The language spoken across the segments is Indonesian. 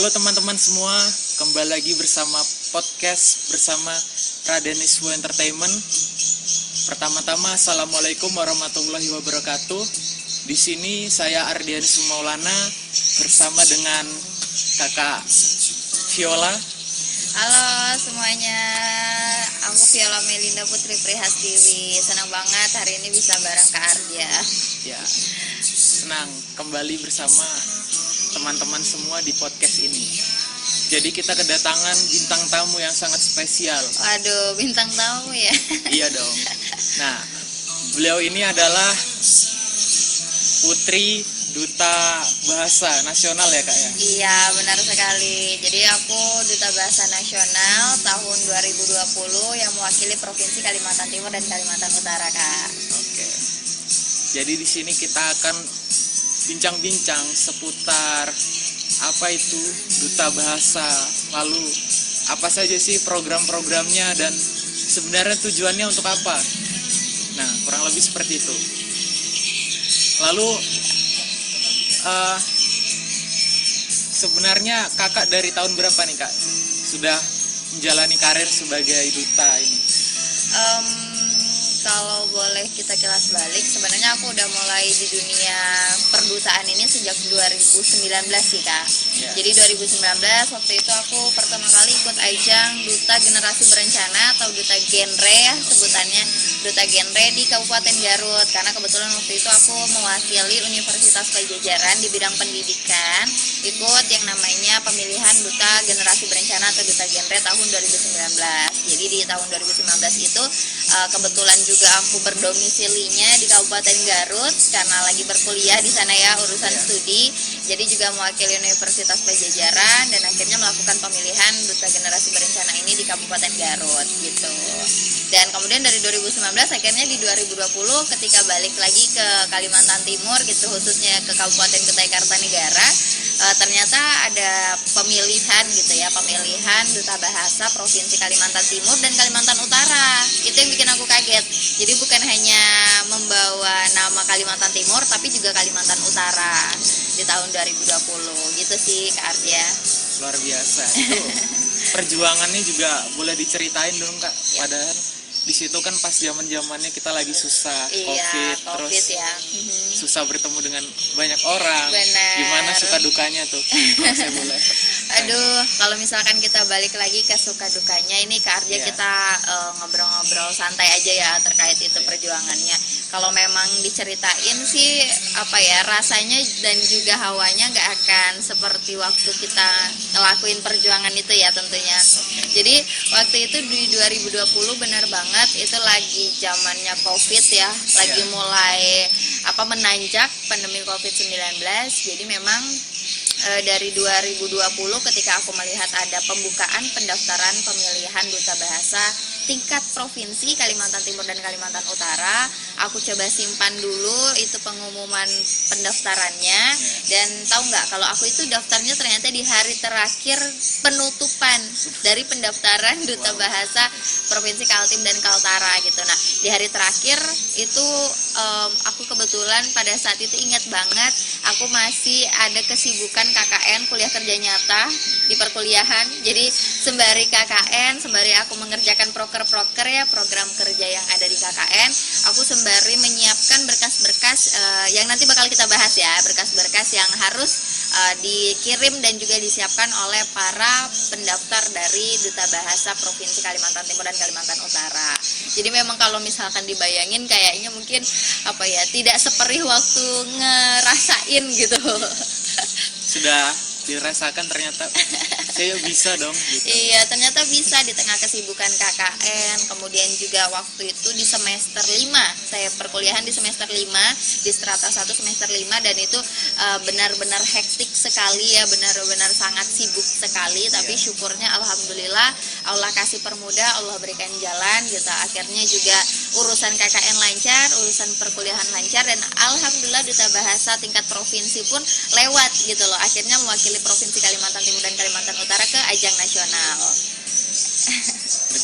Halo teman-teman semua, kembali lagi bersama podcast bersama Raden Iswo Entertainment. Pertama-tama, Assalamualaikum warahmatullahi wabarakatuh. Di sini saya Ardian Sumaulana bersama dengan kakak Viola. Halo semuanya, aku Viola Melinda Putri Prihastiwi. Senang banget hari ini bisa bareng Kak Ardia. Ya, senang kembali bersama teman-teman semua di podcast ini. Jadi kita kedatangan bintang tamu yang sangat spesial. Waduh, bintang tamu ya. Iya dong. Nah, beliau ini adalah Putri Duta Bahasa Nasional ya Kak ya? Iya, benar sekali. Jadi aku Duta Bahasa Nasional tahun 2020 yang mewakili Provinsi Kalimantan Timur dan Kalimantan Utara, Kak. Oke. Jadi di sini kita akan bincang-bincang seputar apa itu Duta Bahasa, lalu apa saja sih program-programnya dan sebenarnya tujuannya untuk apa. Nah, kurang lebih seperti itu. Lalu sebenarnya kakak dari tahun berapa nih Kak sudah menjalani karir sebagai duta ini? Kalau boleh kita kilas balik, sebenarnya aku udah mulai di dunia perdutaan ini sejak 2019 sih Kak. Ya. Jadi 2019 waktu itu aku pertama kali ikut ajang Duta Generasi Berencana atau Duta Genre ya sebutannya, Duta Genre di Kabupaten Garut. Karena kebetulan waktu itu aku mewakili Universitas Pajajaran di bidang pendidikan, ikut yang namanya pemilihan Duta Generasi Berencana atau Duta Genre tahun 2019. Jadi di tahun 2019 itu kebetulan juga aku berdomisilinya di Kabupaten Garut karena lagi berkuliah di sana ya, urusan studi. Jadi juga mewakili Universitas Pajajaran dan akhirnya melakukan pemilihan Duta Generasi Berencana ini di Kabupaten Garut gitu. Dan kemudian dari 2019 akhirnya di 2020 ketika balik lagi ke Kalimantan Timur gitu, khususnya ke Kabupaten Kutai Kartanegara, ternyata ada pemilihan gitu ya, pemilihan Duta Bahasa Provinsi Kalimantan Timur dan Kalimantan Utara. Itu yang bikin aku kaget. Jadi bukan hanya membawa nama Kalimantan Timur tapi juga Kalimantan Utara di tahun 2020 gitu sih Kak Ardia. Luar biasa. Itu perjuangannya juga boleh diceritain dong Kak. Padahal di situ kan pas zaman-zamannya kita lagi susah, COVID terus ya. susah bertemu dengan banyak orang. Benar. Gimana suka dukanya tuh? Kalau saya boleh. Aduh, kalau misalkan kita balik lagi ke suka dukanya ini Kak Ardia, kita ngobrol-ngobrol santai aja ya terkait itu perjuangannya. Kalau memang diceritain sih apa ya, rasanya dan juga hawanya nggak akan seperti waktu kita ngelakuin perjuangan itu ya tentunya. Jadi waktu itu di 2020 benar banget itu lagi zamannya COVID ya, lagi mulai menanjak pandemi COVID-19. Jadi memang dari 2020 ketika aku melihat ada pembukaan pendaftaran pemilihan Duta Bahasa tingkat provinsi Kalimantan Timur dan Kalimantan Utara, aku coba simpan dulu itu pengumuman pendaftarannya. Dan tahu nggak, kalau aku itu daftarnya ternyata di hari terakhir penutupan dari pendaftaran Duta Bahasa Provinsi Kaltim dan Kaltara gitu. Nah di hari terakhir itu aku kebetulan pada saat itu ingat banget aku masih ada kesibukan KKN, kuliah kerja nyata di perkuliahan. Jadi sembari KKN, sembari aku mengerjakan proker ya, program kerja yang ada di KKN, aku sembari menyiapkan berkas-berkas yang nanti bakal kita bahas ya, berkas-berkas yang harus dikirim dan juga disiapkan oleh para pendaftar dari Duta Bahasa Provinsi Kalimantan Timur dan Kalimantan Utara. Jadi memang kalau misalkan dibayangin kayaknya mungkin tidak seperih waktu ngerasain gitu. Sudah dirasakan ternyata saya bisa dong gitu. Iya, ternyata bisa di tengah kesibukan KKN. Kemudian juga waktu itu di semester 5, saya perkuliahan di semester 5, di strata 1 semester 5, dan itu benar-benar hektik sekali ya, benar-benar sangat sibuk sekali. Tapi syukurnya alhamdulillah Allah kasih permudah, Allah berikan jalan gitu. Akhirnya juga urusan KKN lancar, urusan perkuliahan lancar, dan alhamdulillah Duta Bahasa tingkat provinsi pun lewat gitu loh. Akhirnya mewakili Provinsi Kalimantan Timur dan Kalimantan Utara ke ajang nasional.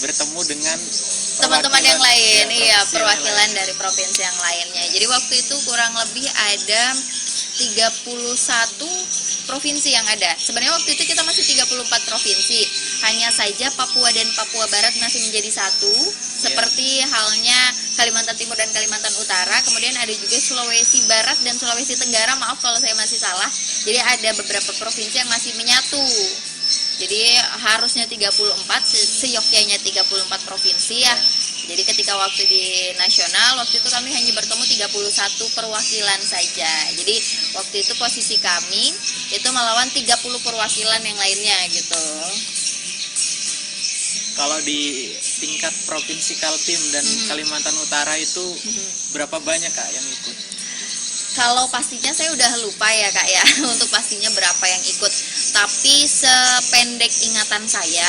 Bertemu dengan teman-teman yang lain, ya, perwakilan dari provinsi yang lainnya. Jadi waktu itu kurang lebih ada 31 provinsi yang ada. Sebenarnya waktu itu kita masih 34 provinsi. Hanya saja Papua dan Papua Barat masih menjadi satu, seperti halnya Kalimantan Timur dan Kalimantan Utara. Kemudian ada juga Sulawesi Barat dan Sulawesi Tenggara. Maaf kalau saya masih salah. Jadi ada beberapa provinsi yang masih menyatu. Jadi harusnya 34, seyogyanya 34 provinsi ya. Jadi ketika waktu di nasional, waktu itu kami hanya bertemu 31 perwakilan saja. Jadi waktu itu posisi kami itu melawan 30 perwakilan yang lainnya gitu. Kalau di tingkat provinsi Kaltim dan Kalimantan Utara itu berapa banyak Kak yang ikut? Kalau pastinya saya udah lupa ya Kak ya untuk pastinya berapa yang ikut. Tapi sependek ingatan saya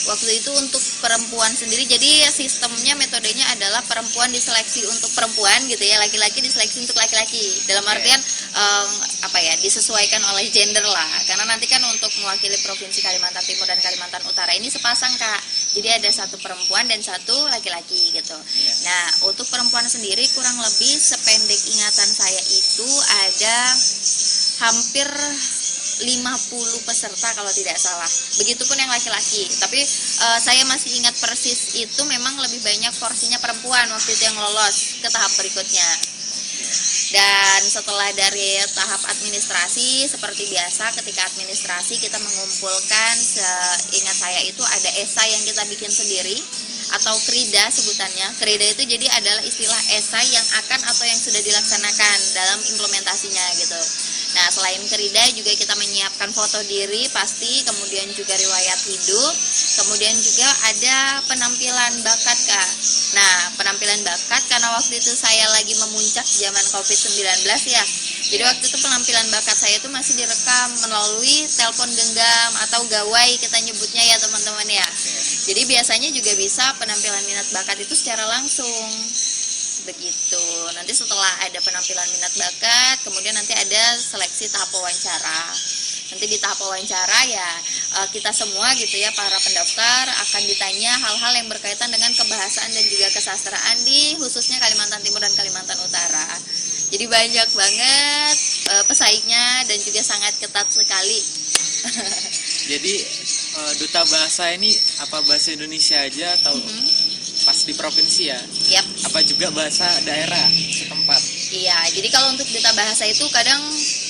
waktu itu untuk perempuan sendiri, jadi sistemnya metodenya adalah perempuan diseleksi untuk perempuan gitu ya, laki-laki diseleksi untuk laki-laki. Dalam artian disesuaikan oleh gender lah. Karena nanti kan untuk mewakili provinsi Kalimantan Timur dan Kalimantan Utara ini sepasang Kak. Jadi ada satu perempuan dan satu laki-laki gitu. Nah, untuk perempuan sendiri kurang lebih sependek ingatan saya itu ada hampir 50 peserta kalau tidak salah. Begitupun yang laki-laki. Tapi saya masih ingat persis itu memang lebih banyak porsinya perempuan waktu itu yang lolos ke tahap berikutnya. Dan setelah dari tahap administrasi, seperti biasa ketika administrasi kita mengumpulkan, seingat saya itu ada esai yang kita bikin sendiri atau krida sebutannya. Krida itu jadi adalah istilah esai yang akan atau yang sudah dilaksanakan dalam implementasinya gitu. Nah, selain krida juga kita menyiapkan foto diri pasti, kemudian juga riwayat hidup, kemudian juga ada penampilan bakat Kak. Nah, penampilan bakat karena waktu itu saya lagi memuncak zaman COVID-19 ya. Jadi waktu itu penampilan bakat saya itu masih direkam melalui telepon genggam atau gawai kita nyebutnya ya teman-teman ya. Jadi biasanya juga bisa penampilan minat bakat itu secara langsung. Begitu. Nanti setelah ada penampilan minat bakat, kemudian nanti ada seleksi tahap wawancara. Nanti di tahap wawancara ya kita semua gitu ya, para pendaftar akan ditanya hal-hal yang berkaitan dengan kebahasaan dan juga kesastraan di khususnya Kalimantan Timur dan Kalimantan Utara. Jadi banyak banget pesaingnya dan juga sangat ketat sekali. Jadi duta bahasa ini apa bahasa Indonesia aja atau pas di provinsi ya? Yap. Apa juga bahasa daerah setempat? Iya, jadi kalau untuk duta bahasa itu kadang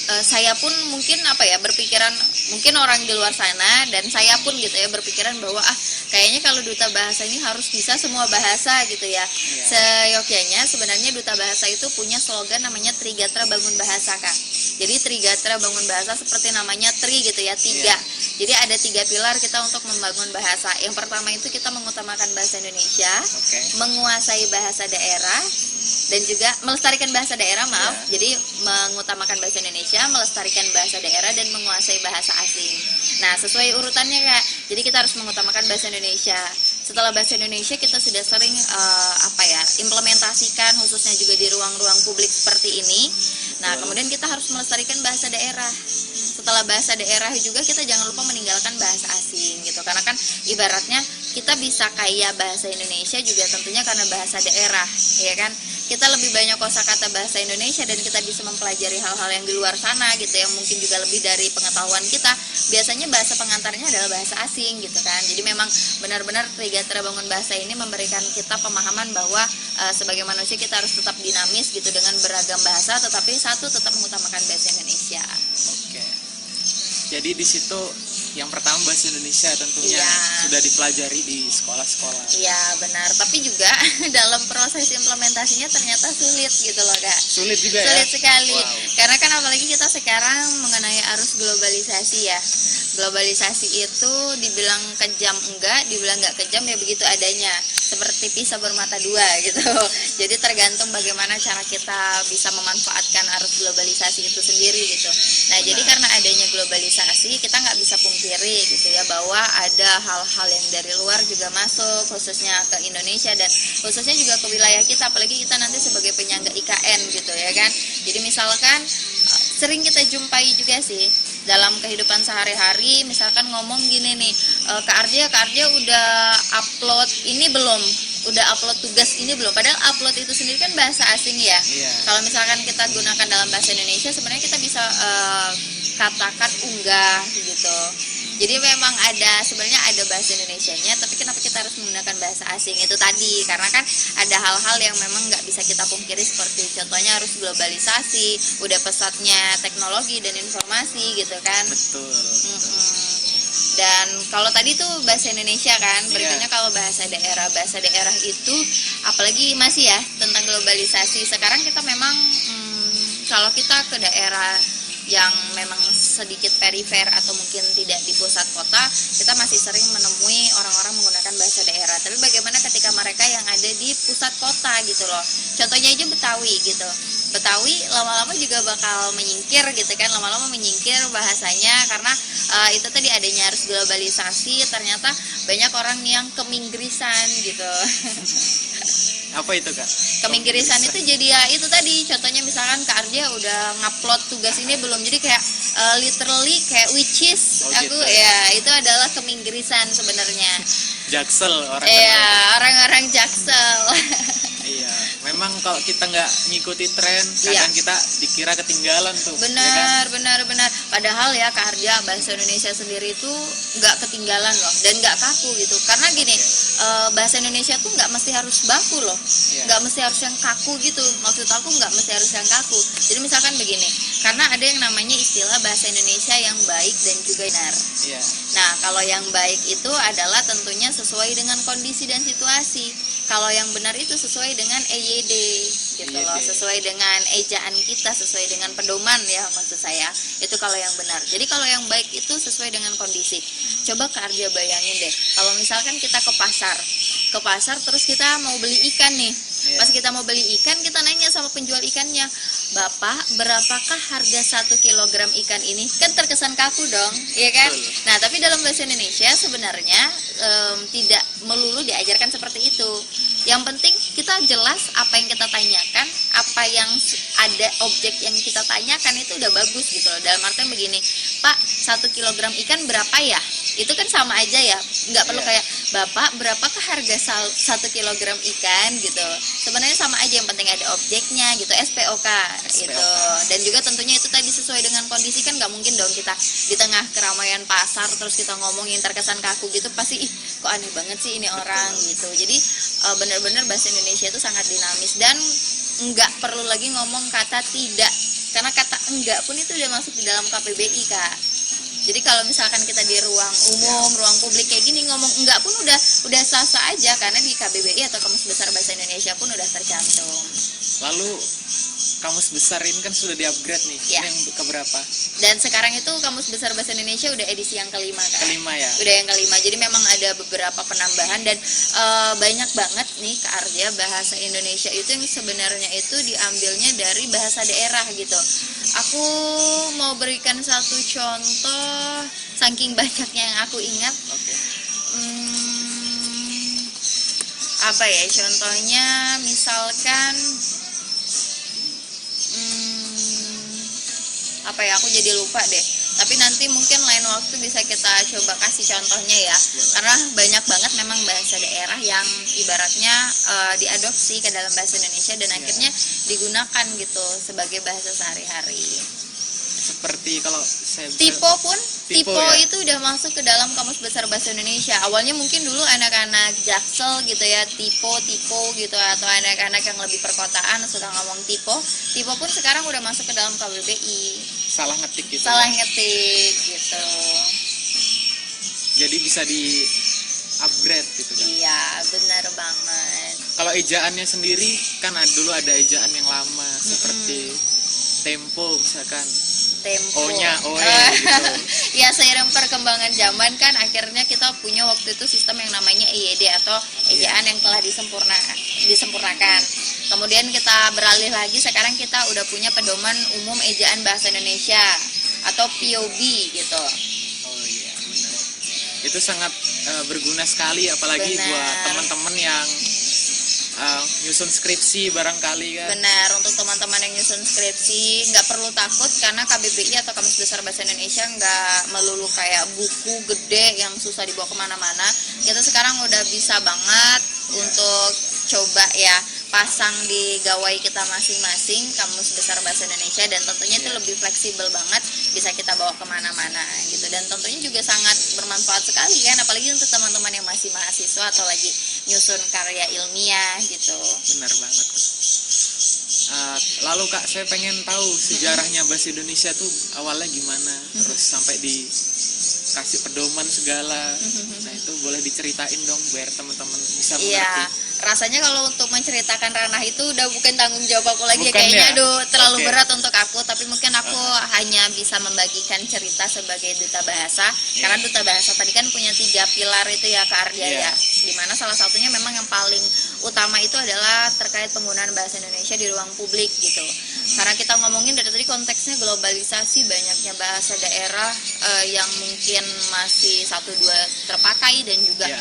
saya pun mungkin berpikiran, mungkin orang di luar sana dan saya pun gitu ya berpikiran bahwa kayaknya kalau duta bahasa ini harus bisa semua bahasa gitu ya. Seyogyanya sebenarnya duta bahasa itu punya slogan namanya Trigatra Bangun Bahasa Kak. Jadi Trigatra Bangun Bahasa seperti namanya tri gitu ya, 3. Jadi ada 3 pilar kita untuk membangun bahasa. Yang pertama itu kita mengutamakan bahasa Indonesia, menguasai bahasa daerah, dan juga melestarikan bahasa daerah, Jadi mengutamakan bahasa Indonesia, melestarikan bahasa daerah, dan menguasai bahasa asing. Nah, sesuai urutannya Kak. Jadi kita harus mengutamakan bahasa Indonesia. Setelah bahasa Indonesia kita sudah sering implementasikan khususnya juga di ruang-ruang publik seperti ini. Nah, kemudian kita harus melestarikan bahasa daerah. Setelah bahasa daerah juga kita jangan lupa meninggalkan bahasa asing gitu. Karena kan ibaratnya kita bisa kaya bahasa Indonesia juga tentunya karena bahasa daerah, ya kan? Kita lebih banyak kosakata bahasa Indonesia dan kita bisa mempelajari hal-hal yang di luar sana gitu yang mungkin juga lebih dari pengetahuan kita. Biasanya bahasa pengantarnya adalah bahasa asing gitu kan. Jadi memang benar-benar Trigatra Bangun Bahasa ini memberikan kita pemahaman bahwa sebagai manusia kita harus tetap dinamis gitu dengan beragam bahasa, tetapi satu tetap mengutamakan bahasa Indonesia. Oke. Jadi di situ yang pertama bahasa Indonesia tentunya sudah dipelajari di sekolah-sekolah. Iya benar, tapi juga dalam proses implementasinya ternyata sulit gitu loh Kak. Sulit juga ya? Sulit sekali, karena kan apalagi kita sekarang mengenai arus globalisasi ya. Globalisasi itu dibilang kejam enggak, dibilang enggak kejam ya begitu adanya. Seperti pisau bermata dua gitu. Jadi tergantung bagaimana cara kita bisa memanfaatkan arus globalisasi itu sendiri gitu. Nah jadi karena adanya globalisasi kita nggak bisa pungkiri gitu ya bahwa ada hal-hal yang dari luar juga masuk khususnya ke Indonesia dan khususnya juga ke wilayah kita, apalagi kita nanti sebagai penyangga IKN gitu ya kan. Jadi misalkan sering kita jumpai juga sih dalam kehidupan sehari-hari, misalkan ngomong gini nih, Kak Arja udah upload ini belum? Udah upload tugas ini belum? Padahal upload itu sendiri kan bahasa asing ya. Kalau misalkan kita gunakan dalam bahasa Indonesia, sebenarnya kita bisa katakan unggah gitu. Jadi memang sebenarnya ada bahasa Indonesianya, tapi kenapa kita harus menggunakan bahasa asing itu tadi? Karena kan ada hal-hal yang memang nggak bisa kita pungkiri, seperti contohnya harus globalisasi, udah pesatnya teknologi dan informasi gitu kan. Betul. Dan kalau tadi tuh bahasa Indonesia kan, Iya. berikutnya kalau bahasa daerah itu apalagi masih ya tentang globalisasi. Sekarang kita memang kalau kita ke daerah yang memang sedikit perifer atau mungkin tidak di pusat kota, kita masih sering menemui orang-orang menggunakan bahasa daerah. Tapi bagaimana ketika mereka yang ada di pusat kota gitu loh. Contohnya aja Betawi gitu. Betawi lama-lama juga bakal menyingkir gitu kan, lama-lama menyingkir bahasanya karena itu tadi adanya harus globalisasi, ternyata banyak orang yang keminggrisan gitu. Apa itu Kak? Keminggrisan itu jadi ya itu tadi, contohnya misalkan Kak Arja udah ngupload tugas ini belum, jadi kayak literally kayak which is Oh, aku gitu. ya itu adalah keminggrisan sebenarnya. Jaksel orang Iya, kenal. orang-orang Jaksel. Iya, memang kalau kita nggak ngikuti tren, kadang kita dikira ketinggalan tuh. ya kan? benar. Padahal ya Kak Arja, bahasa Indonesia sendiri itu nggak ketinggalan loh dan nggak kaku gitu. Karena gini, bahasa Indonesia tuh nggak mesti harus baku loh, Iya. nggak mesti harus yang kaku gitu. Maksud aku nggak mesti harus yang kaku. Jadi misalkan begini, karena ada yang namanya istilah bahasa Indonesia yang baik dan juga benar. Iya. Nah, kalau yang baik itu adalah tentunya sesuai dengan kondisi dan situasi. Kalau yang benar itu sesuai dengan EYD gitu loh, EYD. sesuai dengan ejaan kita, sesuai dengan pedoman ya maksud saya. Itu kalau yang benar. Jadi kalau yang baik itu sesuai dengan kondisi. Coba Kak Arja bayangin deh, kalau misalkan kita ke pasar terus kita mau beli ikan nih. Iya. Pas kita mau beli ikan, kita nanya sama penjual ikannya, "Bapak, berapakah harga 1 kilogram ikan ini?" Kan terkesan kaku dong, iya kan? Betul. Nah, tapi dalam bahasa Indonesia sebenarnya tidak melulu diajarkan seperti itu. Yang penting kita jelas apa yang kita tanyakan, apa yang ada objek yang kita tanyakan itu udah bagus gitu loh. Dalam artian begini, "Pak, 1 kilogram ikan berapa ya?" Itu kan sama aja ya, nggak perlu Iya. kayak, "Bapak, berapakah harga 1 kilogram ikan?" gitu. Sebenarnya sama aja, yang penting ada objeknya gitu, SPOK gitu. Dan juga tentunya itu tadi sesuai dengan kondisi, kan nggak mungkin dong kita di tengah keramaian pasar terus kita ngomongin terkesan kaku gitu, pasti ih kok aneh banget sih ini orang gitu. Jadi benar-benar bahasa Indonesia itu sangat dinamis dan nggak perlu lagi ngomong kata tidak, karena kata enggak pun itu udah masuk di dalam KBBI Kak. Jadi kalau misalkan kita di ruang umum, ruang publik kayak gini ngomong enggak pun udah sah-sah aja, karena di KBBI atau Kamus Besar Bahasa Indonesia pun udah tercantum. Lalu Kamus Besar ini kan sudah di-upgrade nih. Ya. Ini yang keberapa? Dan sekarang itu Kamus Besar Bahasa Indonesia udah edisi yang kelima Kak. Kelima ya. Udah yang kelima, jadi memang ada beberapa penambahan dan banyak banget nih Kak Arja, bahasa Indonesia itu yang sebenarnya itu diambilnya dari bahasa daerah gitu. Aku mau berikan satu contoh saking banyaknya yang aku ingat. Oke. Apa ya contohnya, misalkan apa ya, aku jadi lupa deh, tapi nanti mungkin lain waktu bisa kita coba kasih contohnya ya, karena banyak banget memang bahasa daerah yang ibaratnya diadopsi ke dalam bahasa Indonesia dan akhirnya digunakan gitu sebagai bahasa sehari-hari. Seperti kalau saya Tipo pun, Tipo, tipo ya? itu udah masuk ke dalam Kamus Besar Bahasa Indonesia. Awalnya mungkin dulu anak-anak Jaksel gitu ya, tipo gitu, atau anak-anak yang lebih perkotaan suka ngomong tipo. Tipo pun sekarang udah masuk ke dalam KBBI. salah ngetik gitu. Salah ngetik gitu. Jadi bisa di-upgrade gitu kan. Iya, benar banget. Kalau ejaannya sendiri kan dulu ada ejaan yang lama seperti tempo misalkan. Tempo. O-nya oe gitu. Ya, seiring perkembangan zaman kan akhirnya kita punya waktu itu sistem yang namanya EYD atau ejaan yang telah disempurnakan. Kemudian kita beralih lagi, sekarang kita udah punya pedoman umum ejaan bahasa Indonesia atau POB gitu. Oh iya, benar. Itu sangat berguna sekali apalagi Benar. buat teman-teman yang nyusun skripsi barangkali kan. Benar, untuk teman-teman yang nyusun skripsi nggak perlu takut, karena KBBI atau Kamus Besar Bahasa Indonesia nggak melulu kayak buku gede yang susah dibawa kemana-mana. Kita sekarang udah bisa banget untuk coba ya pasang di gawai kita masing-masing Kamus Besar Bahasa Indonesia, dan tentunya itu lebih fleksibel banget, bisa kita bawa kemana-mana gitu, dan tentunya juga sangat bermanfaat sekali kan, apalagi untuk teman-teman yang masih mahasiswa atau lagi nyusun karya ilmiah gitu. Benar banget tuh. Lalu Kak, saya pengen tahu sejarahnya bahasa Indonesia tuh awalnya gimana, terus sampai dikasih pedoman segala. Nah itu boleh diceritain dong biar teman-teman bisa mengerti. Iya, rasanya kalau untuk menceritakan ranah itu udah bukan tanggung jawab aku lagi, Bukan kayaknya ya? aduh terlalu Oke. berat untuk aku, tapi mungkin aku hanya bisa membagikan cerita sebagai duta bahasa, karena duta bahasa tadi kan punya 3 pilar itu ya Kak Ardia Iya. ya, dimana salah satunya memang yang paling utama itu adalah terkait penggunaan bahasa Indonesia di ruang publik gitu. Karena kita ngomongin dari tadi konteksnya globalisasi, banyaknya bahasa daerah yang mungkin masih 1-2 terpakai, dan juga Iya.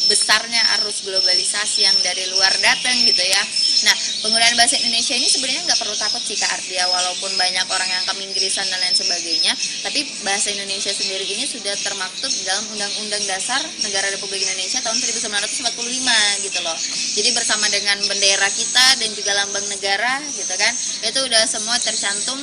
besarnya arus globalisasi yang dari luar datang gitu ya. Nah, penggunaan bahasa Indonesia ini sebenarnya nggak perlu takut sih Kak Ardia, walaupun banyak orang yang keinggrisan dan lain sebagainya, tapi bahasa Indonesia sendiri ini sudah termaktub di dalam Undang-Undang Dasar Negara Republik Indonesia tahun 1945 gitu loh. Jadi bersama dengan bendera kita dan juga lambang negara gitu kan, itu udah semua tercantum,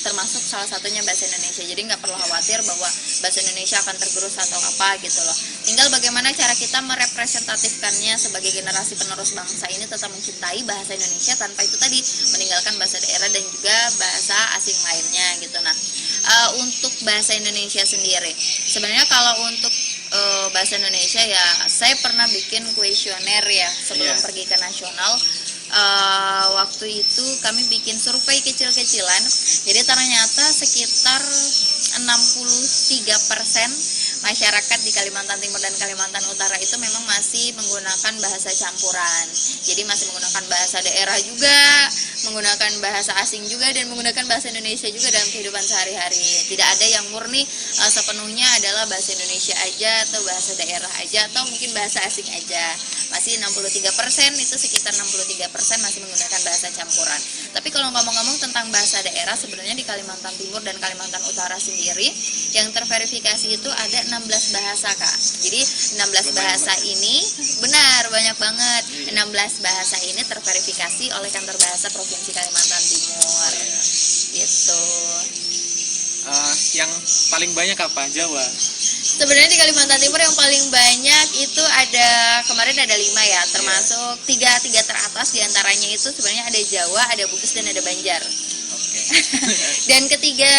termasuk salah satunya bahasa Indonesia. Jadi nggak perlu khawatir bahwa bahasa Indonesia akan tergerus atau apa gitu loh. Tinggal bagaimana cara kita merepresentatifkannya sebagai generasi penerus bangsa ini tetap mencintai bahasa Indonesia tanpa itu tadi meninggalkan bahasa daerah dan juga bahasa asing lainnya gitu. Nah, untuk bahasa Indonesia sendiri, sebenarnya kalau untuk bahasa Indonesia ya, saya pernah bikin kuesioner ya sebelum Iya. pergi ke nasional. Waktu itu kami bikin survei kecil-kecilan, jadi ternyata sekitar 63% masyarakat di Kalimantan Timur dan Kalimantan Utara itu memang masih menggunakan bahasa campuran. Jadi masih menggunakan bahasa daerah juga, menggunakan bahasa asing juga, dan menggunakan bahasa Indonesia juga dalam kehidupan sehari-hari. Tidak ada yang murni sepenuhnya adalah bahasa Indonesia aja atau bahasa daerah aja atau mungkin bahasa asing aja. Masih 63%, itu sekitar 63% masih menggunakan bahasa campuran. Tapi kalau ngomong-ngomong tentang bahasa daerah, sebenarnya di Kalimantan Timur dan Kalimantan Utara sendiri yang terverifikasi itu ada 16 bahasa Kak. Jadi 16 bahasa ini benar banyak banget. 16 bahasa ini terverifikasi oleh Kantor Bahasa Provinsi Kalimantan Timur. Gitu. Yang paling banyak apa? Jawa. Sebenarnya di Kalimantan Timur yang paling banyak itu ada, kemarin ada 5 ya, termasuk tiga teratas, diantaranya itu sebenarnya ada Jawa, ada Bugis, dan ada Banjar. Oke. Dan ketiga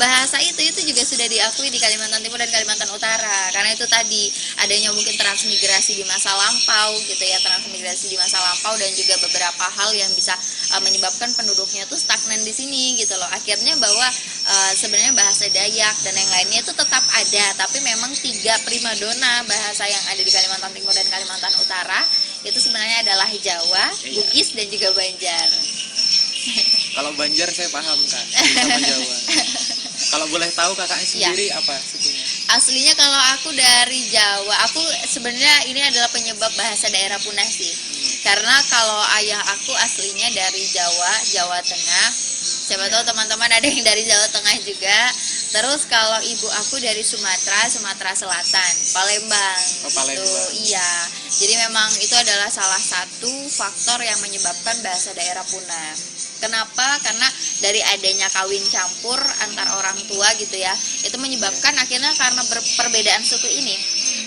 bahasa itu juga sudah diakui di Kalimantan Timur dan Kalimantan Utara, karena itu tadi adanya mungkin transmigrasi di masa lampau gitu ya, transmigrasi di masa lampau, dan juga beberapa hal yang bisa menyebabkan penduduknya tuh stagnan di sini gitu loh. Akhirnya bahwa sebenarnya bahasa Dayak dan yang lainnya itu tetap ada, tapi memang 3 primadona bahasa yang ada di Kalimantan Timur dan Kalimantan Utara itu sebenarnya adalah Jawa, Bugis, dan juga Banjar. Kalau Banjar saya paham Kak, sama Jawa. Kalau boleh tahu kakaknya sendiri apa sukunya? Aslinya kalau aku dari Jawa, aku sebenarnya ini adalah penyebab bahasa daerah punah sih. Karena kalau ayah aku aslinya dari Jawa, Jawa Tengah. Siapa tahu teman-teman ada yang dari Jawa Tengah juga. Terus kalau ibu aku dari Sumatera Selatan, Palembang. Oh, Palembang. Gitu. Iya. Jadi memang itu adalah salah satu faktor yang menyebabkan bahasa daerah punah. Kenapa? Karena dari adanya kawin campur antar orang tua gitu ya, itu menyebabkan akhirnya karena perbedaan suku ini,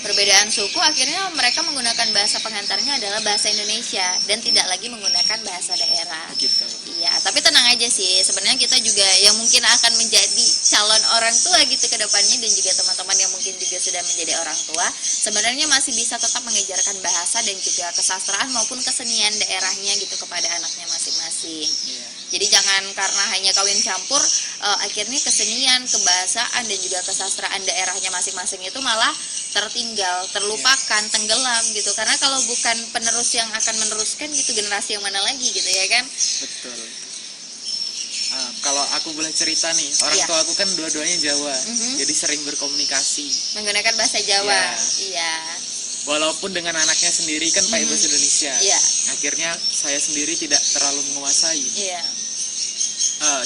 perbedaan suku akhirnya mereka menggunakan bahasa pengantarnya adalah bahasa Indonesia dan tidak lagi menggunakan bahasa daerah. Gitu. Iya, tapi tenang aja sih, sebenarnya kita juga yang mungkin akan menjadi calon orang tua gitu ke depannya, dan juga teman-teman yang mungkin juga sudah menjadi orang tua, sebenarnya masih bisa tetap mengejarkan bahasa dan juga kesastraan maupun kesenian daerahnya gitu kepada anaknya masing-masing. Jadi jangan karena hanya kawin campur akhirnya kesenian, kebahasaan, dan juga kesastraan daerahnya masing-masing itu malah tertinggal, terlupakan, tenggelam gitu. Karena kalau bukan penerus yang akan meneruskan gitu, generasi yang mana lagi gitu ya kan? Betul. Kalau aku boleh cerita nih, orang tua aku kan dua-duanya Jawa, jadi sering berkomunikasi. Menggunakan bahasa Jawa. Iya. Walaupun dengan anaknya sendiri kan pakai bahasa Indonesia. Iya. Akhirnya saya sendiri tidak terlalu menguasai. Iya.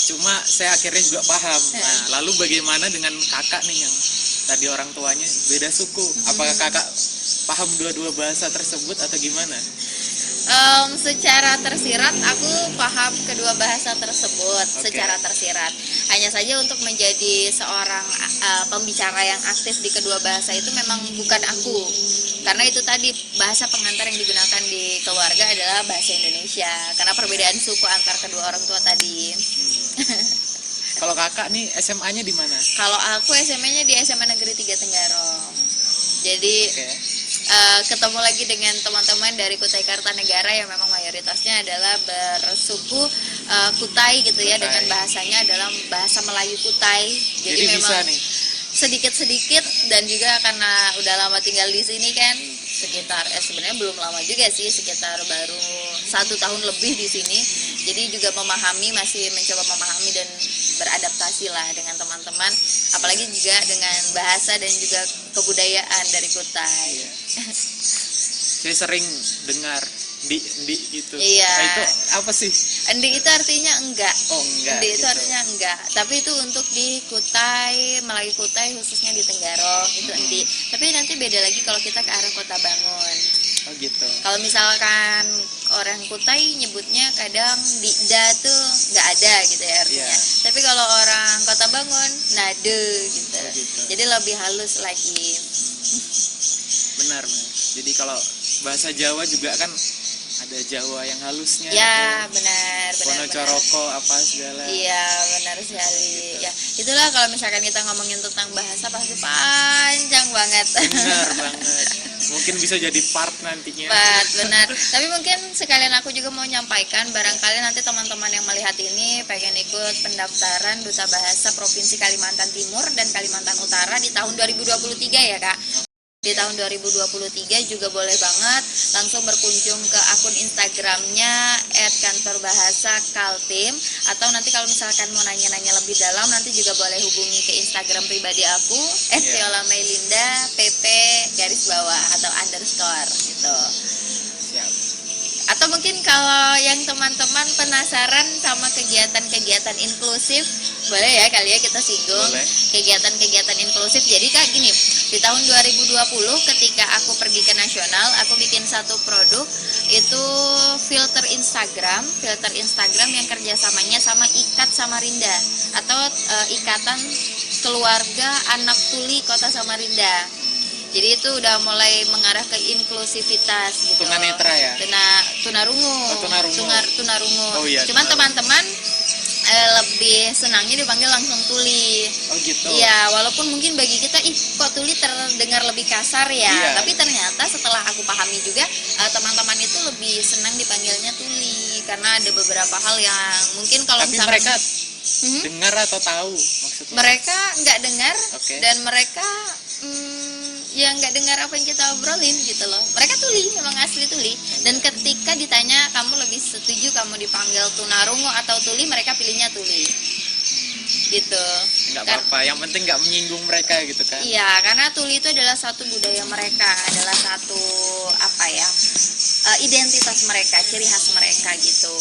Cuma saya akhirnya juga paham. Nah, lalu bagaimana dengan kakak nih yang tadi orang tuanya beda suku? Apakah kakak paham dua-dua bahasa tersebut atau gimana? Secara tersirat aku paham kedua bahasa tersebut secara tersirat. Hanya saja untuk menjadi seorang pembicara yang aktif di kedua bahasa itu memang bukan aku. Karena itu tadi bahasa pengantar yang digunakan di keluarga adalah bahasa Indonesia. Karena perbedaan suku antar kedua orang tua tadi. Kalau kakak nih SMA-nya di mana? Kalau aku SMA-nya di SMA Negeri 3 Tenggarong. Jadi ketemu lagi dengan teman-teman dari Kutai Kartanegara yang memang mayoritasnya adalah bersuku Kutai gitu ya, dengan bahasanya adalah bahasa Melayu Kutai. Jadi memang bisa nih. Sedikit-sedikit, dan juga karena udah lama tinggal di sini kan, sekitar sebenarnya belum lama juga sih, sekitar baru 1 tahun lebih di sini. Jadi juga masih mencoba memahami dan beradaptasi lah dengan teman-teman, apalagi juga dengan bahasa dan juga kebudayaan dari Kutai. Jadi sering dengar di gitu. Iya. Nah, itu apa sih? Endi itu artinya enggak. Oh, enggak. Endi itu gitu. artinya enggak. Tapi itu untuk di Kutai, Melayu Kutai khususnya di Tenggarong itu endi. Tapi nanti beda lagi kalau kita ke arah Kota Bangun. Oh gitu. Kalau misalkan orang Kutai nyebutnya kadang dida tuh nggak ada gitu ya artinya. Iya. Tapi kalau orang Kota Bangun nade gitu. Oh, gitu. Jadi lebih halus lagi. Benar. Jadi kalau bahasa Jawa juga kan ada Jawa yang halusnya. Ya, benar. Wonocoroko apa segala. Iya, benar sekali. Ya, itulah kalau misalkan kita ngomongin tentang bahasa pasti panjang banget. Benar banget. Mungkin bisa jadi part nantinya. Benar. Tapi mungkin sekalian aku juga mau nyampaikan, barangkali nanti teman-teman yang melihat ini pengen ikut pendaftaran Duta Bahasa Provinsi Kalimantan Timur dan Kalimantan Utara di tahun 2023 ya, Kak. Di tahun 2023 juga boleh banget langsung berkunjung ke akun Instagramnya @kantorbahasa_kaltim, atau nanti kalau misalkan mau nanya-nanya lebih dalam nanti juga boleh hubungi ke Instagram pribadi aku @violamailinda pp atau underscore gitu. Siap. Atau mungkin kalau yang teman-teman penasaran sama kegiatan-kegiatan inklusif, boleh ya kali ya kita singgung kegiatan-kegiatan inklusif. Jadi Kak gini, di tahun 2020 ketika aku pergi ke nasional, aku bikin satu produk itu filter Instagram yang kerjasamanya sama Ikat Samarinda atau Ikatan Keluarga Anak Tuli Kota Samarinda. Jadi itu udah mulai mengarah ke inklusivitas gitu. Tunanetra ya? Tunarungu. Oh, tunarungu. Tunarungu. Oh, iya, Cuman tunarungu. teman-teman lebih senangnya dipanggil langsung tuli. Oh gitu. Iya, walaupun mungkin bagi kita kok tuli terdengar lebih kasar ya. Iya. Tapi ternyata setelah aku pahami juga teman-teman itu lebih senang dipanggilnya tuli karena ada beberapa hal yang mungkin kalau Tapi misalkan mereka dengar atau tahu maksudnya? mereka nggak dengar Oke. dan mereka ya nggak dengar apa yang kita obrolin gitu loh. Mereka tuli, memang asli tuli. Dan ketika ditanya kamu lebih setuju kamu dipanggil tunarungu atau tuli, mereka pilihnya tuli. Gitu. Nggak apa-apa, yang penting nggak menyinggung mereka gitu kan. Iya, karena tuli itu adalah satu budaya mereka, adalah satu identitas mereka, ciri khas mereka gitu.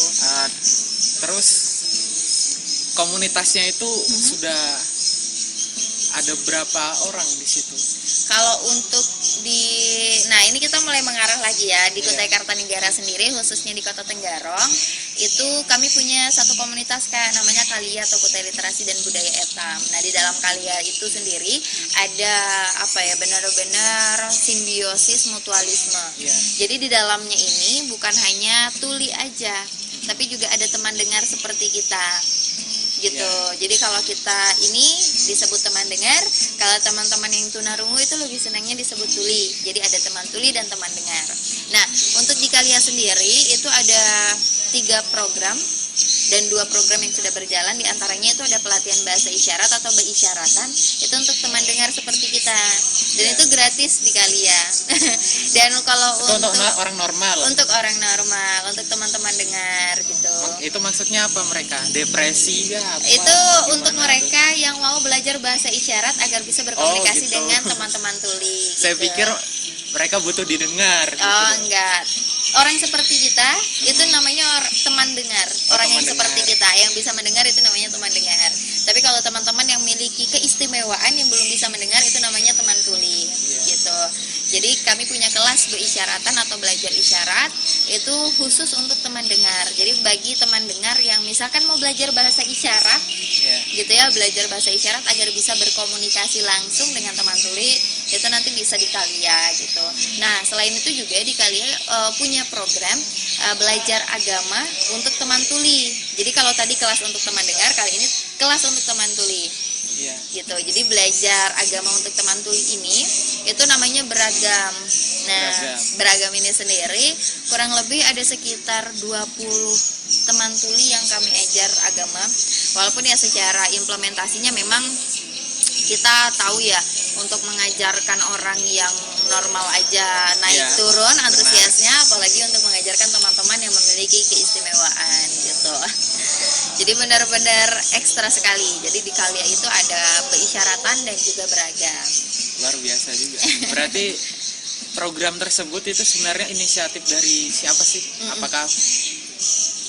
Terus komunitasnya itu sudah ada berapa orang di situ? Kalau untuk nah ini kita mulai mengarah lagi ya di Kutai Kartanegara sendiri, khususnya di Kota Tenggarong, itu kami punya satu komunitas Kak, namanya Kalia atau Kutai Literasi dan Budaya Etam. Nah di dalam Kalia itu sendiri ada benar-benar simbiosis mutualisme. Jadi di dalamnya ini bukan hanya tuli aja, tapi juga ada teman dengar seperti kita. Gitu. Jadi kalau kita ini disebut teman dengar, kalau teman-teman yang tunarungu itu lebih senangnya disebut tuli. Jadi ada teman tuli dan teman dengar. Nah, untuk di Kalia sendiri itu ada 3 program dan 2 program yang sudah berjalan. Di antaranya itu ada pelatihan bahasa isyarat atau berisyaratan, itu untuk teman dengar seperti kita. Dan itu gratis di Kalia. Dan kalau untuk orang normal. Untuk orang normal, untuk teman-teman dengar gitu. Itu maksudnya apa mereka? Depresi ya? Itu untuk mereka yang mau belajar bahasa isyarat agar bisa berkomunikasi gitu. dengan teman-teman tuli. Saya gitu. pikir mereka butuh didengar. Oh enggak. Orang seperti kita itu namanya teman dengar. Orang yang seperti kita yang bisa mendengar itu namanya teman dengar. Tapi kalau teman-teman yang memiliki keistimewaan yang belum bisa mendengar itu namanya teman tuli. Gitu. Jadi kami punya kelas berisyaratan atau belajar isyarat itu khusus untuk teman dengar. Jadi bagi teman dengar yang misalkan mau belajar bahasa isyarat, gitu ya, belajar bahasa isyarat agar bisa berkomunikasi langsung dengan teman tuli, itu nanti bisa di Kalia gitu. Nah, selain itu juga di Kalia punya program belajar agama untuk teman tuli. Jadi kalau tadi kelas untuk teman dengar, kali ini kelas untuk teman tuli. Gitu. Jadi belajar agama untuk teman tuli ini itu namanya beragam. Nah, beragam ini sendiri kurang lebih ada sekitar 20 teman tuli yang kami ajar agama. Walaupun ya secara implementasinya memang kita tahu ya, untuk mengajarkan orang yang normal aja naik turun antusiasnya, apalagi untuk mengajarkan teman-teman yang memiliki keistimewaan gitu. Jadi benar-benar ekstra sekali. Jadi di Kalia itu ada berisyaratan dan juga beragam. Luar biasa juga. Berarti program tersebut itu sebenarnya inisiatif dari siapa sih? Apakah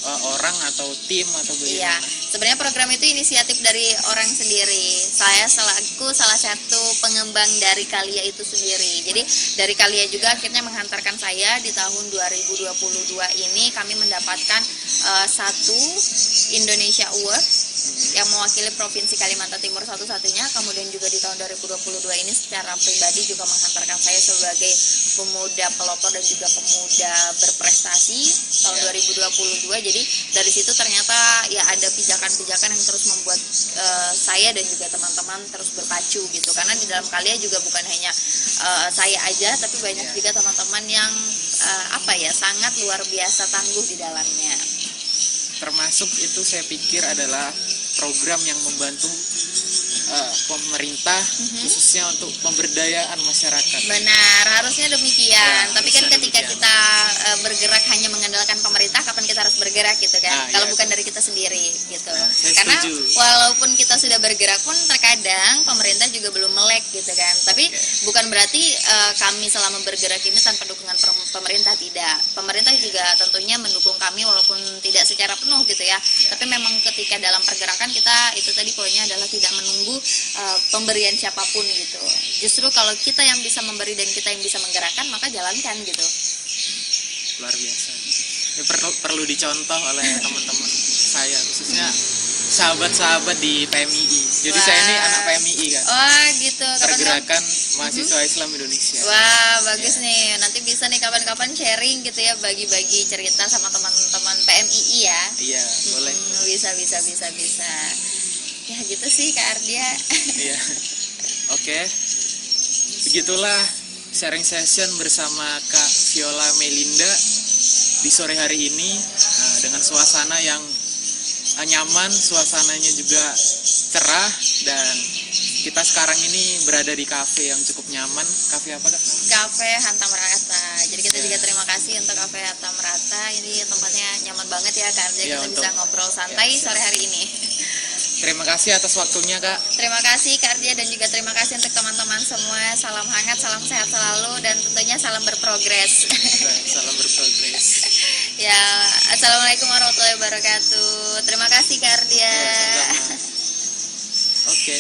orang atau tim atau bagaimana? Iya, sebenarnya program itu inisiatif dari orang sendiri. Saya selaku salah satu pengembang dari Kalia itu sendiri. Jadi dari Kalia juga akhirnya menghantarkan saya di tahun 2022 ini kami mendapatkan satu Indonesia Award yang mewakili Provinsi Kalimantan Timur satu-satunya. Kemudian juga di tahun 2022 ini secara pribadi juga menghantarkan saya sebagai pemuda pelopor dan juga pemuda berprestasi tahun 2022. Jadi dari situ ternyata ya ada pijakan-pijakan yang terus membuat saya dan juga teman-teman terus berpacu gitu. Karena di dalam Kalia juga bukan hanya saya aja, tapi banyak juga teman-teman yang sangat luar biasa tangguh di dalamnya. Termasuk itu saya pikir adalah program yang membantu pemerintah khususnya untuk pemberdayaan masyarakat. Benar, harusnya demikian. Tapi kan ketika demikian. kita bergerak hanya mengandalkan pemerintah, kapan kita harus bergerak gitu kan? Kalau bukan dari kita sendiri gitu. Karena setuju. walaupun kita sudah bergerak pun terkadang pemerintah juga belum melek gitu kan. Tapi bukan berarti kami selama bergerak ini tanpa dukungan pemerintah, tidak. Pemerintah juga tentunya mendukung kami walaupun tidak secara penuh gitu ya. Tapi memang ketika dalam pergerakan kita itu tadi poinnya adalah tidak menunggu pemberian siapapun gitu. Justru kalau kita yang bisa memberi dan kita yang bisa menggerakkan, maka jalankan gitu. Luar biasa. Ini perlu dicontoh oleh teman-teman saya, khususnya sahabat-sahabat di PMII. Jadi saya ini anak PMII kan. Wah gitu. Pergerakan mahasiswa Islam Indonesia. Wah bagus nih. Nanti bisa nih kapan-kapan sharing gitu ya, bagi-bagi cerita sama teman-teman PMII ya. Iya, boleh. Bisa. Ya gitu sih Kak Ardia. Iya. Oke. Begitulah sharing session bersama Kak Viola Melinda di sore hari ini dengan suasana yang nyaman, suasananya juga cerah, dan kita sekarang ini berada di kafe yang cukup nyaman. Kafe apa Kak? Kafe Hantam Rata. Jadi kita juga terima kasih untuk Kafe Hantam Rata. Ini tempatnya nyaman banget ya Kak Ardia, kita bisa ngobrol santai sore hari ini. Terima kasih atas waktunya Kak. Terima kasih Kak Ardia, dan juga terima kasih untuk teman-teman semua. Salam hangat, salam sehat selalu, dan tentunya salam berprogres. Salam berprogres. Ya, assalamualaikum warahmatullahi wabarakatuh. Terima kasih Kak Ardia. Oke.